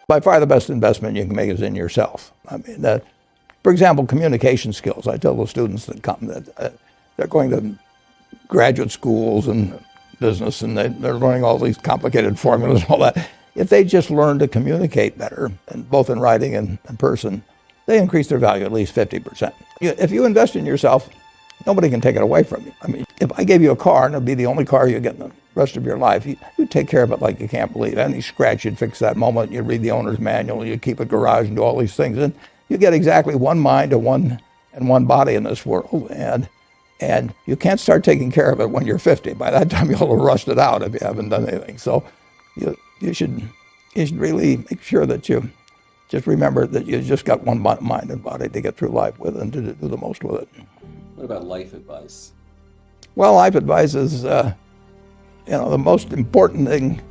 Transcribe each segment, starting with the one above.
By far the best investment you can make is in yourself. I mean, for example, communication skills. I tell the students that come that they're going to graduate schools and business, and they're learning all these complicated formulas and all that. If they just learn to communicate better, and both in writing and in person, they increase their value at least 50%. If you invest in yourself, nobody can take it away from you. I mean, if I gave you a car and it'd be the only car you get in the rest of your life, you'd take care of it like you can't believe. Any scratch, you'd fix that moment. You'd read the owner's manual. You'd keep a garage and do all these things. And you get exactly one mind and one body in this world. And you can't start taking care of it when you're 50. By that time, you'll have rusted out if you haven't done anything. So you should really make sure that you just remember that you just got one mind and body to get through life with and to do the most with it. What about life advice? Well, life advice is, the most important thing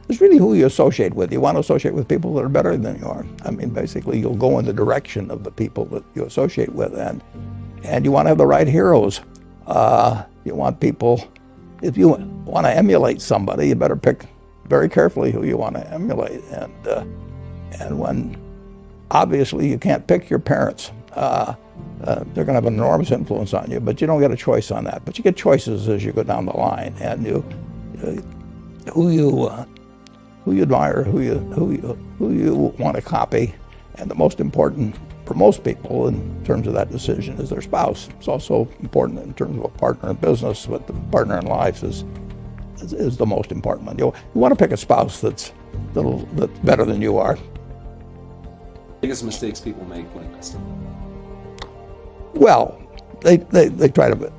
is really who you associate with. You want to associate with people that are better than you are. I mean, basically, you'll go in the direction of the people that you associate with, and you want to have the right heroes. You want people, if you want to emulate somebody, you better pick very carefully who you want to emulate. And when, obviously, you can't pick your parents. They're going to have an enormous influence on you, but you don't get a choice on that. But you get choices as you go down the line, and who you admire, who you want to copy, and the most important for most people in terms of that decision is their spouse. It's also important in terms of a partner in business, but the partner in life is the most important one. You want to pick a spouse that's better than you are. Biggest mistakes people make when investing? Well, they try to,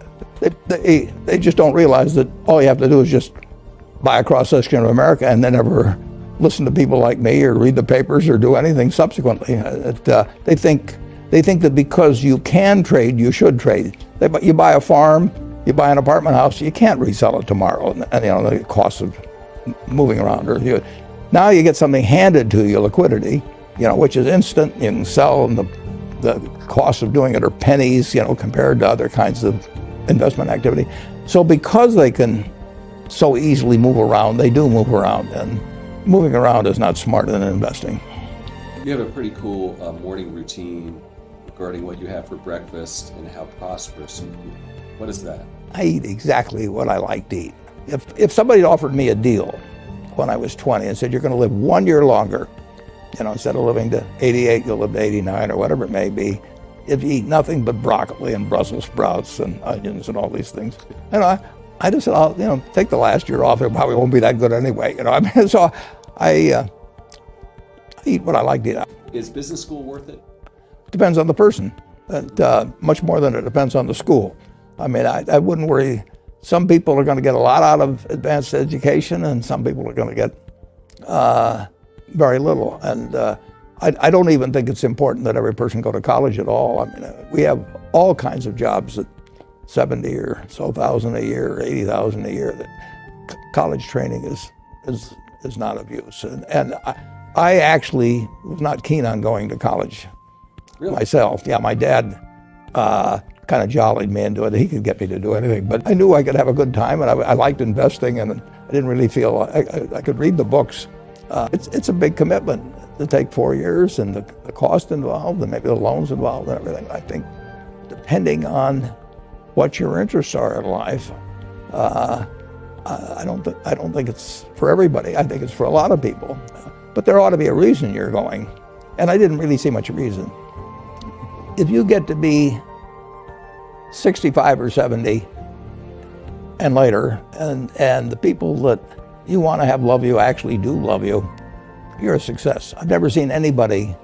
they just don't realize that all you have to do is just buy a cross-section of America and then never listen to people like me or read the papers or do anything subsequently. They think that because you can trade, you should trade. You buy a farm, you buy an apartment house, you can't resell it tomorrow, and the cost of moving around. Now you get something handed to you, liquidity, which is instant. You can sell, and the cost of doing it are pennies, compared to other kinds of investment activity. So because they can so easily move around, they do move around, and moving around is not smarter than investing. You have a pretty cool morning routine regarding what you have for breakfast and how prosperous you eat. What is that? I eat exactly what I like to eat. If somebody offered me a deal when I was 20 and said, you're going to live 1 year longer, instead of living to 88, you'll live to 89 or whatever it may be, if you eat nothing but broccoli and Brussels sprouts and onions and all these things, I just said, I'll take the last year off. It probably won't be that good anyway. So I eat what I like to eat. Is business school worth it? Depends on the person, much more than it depends on the school. I mean, I wouldn't worry. Some people are going to get a lot out of advanced education, and some people are going to get very little. And I don't even think it's important that every person go to college at all. I mean, we have all kinds of jobs at 70 or so thousand a year, or 80,000 a year. That college training is not of use. And I actually was not keen on going to college myself. Yeah, my dad kind of jollied me into it. He could get me to do anything, but I knew I could have a good time, and I liked investing, and I didn't really feel I could read the books. It's a big commitment to take 4 years, and the cost involved, and maybe the loans involved, and everything. I think depending on what your interests are in life, I don't think it's for everybody. I think it's for a lot of people, but there ought to be a reason you're going, and I didn't really see much reason. If you get to be 65 or 70 and later, and the people that you want to have love you actually do love you, you're a success. I've never seen anybody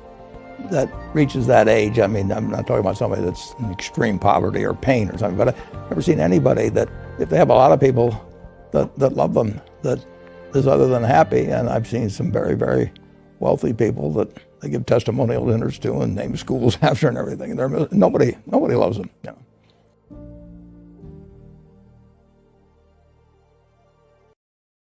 that reaches that age. I mean, I'm not talking about somebody that's in extreme poverty or pain or something, but I've never seen anybody that, if they have a lot of people that love them, that is other than happy. And I've seen some very, very wealthy people that they give testimonial dinners to and name schools after and everything. And nobody loves them.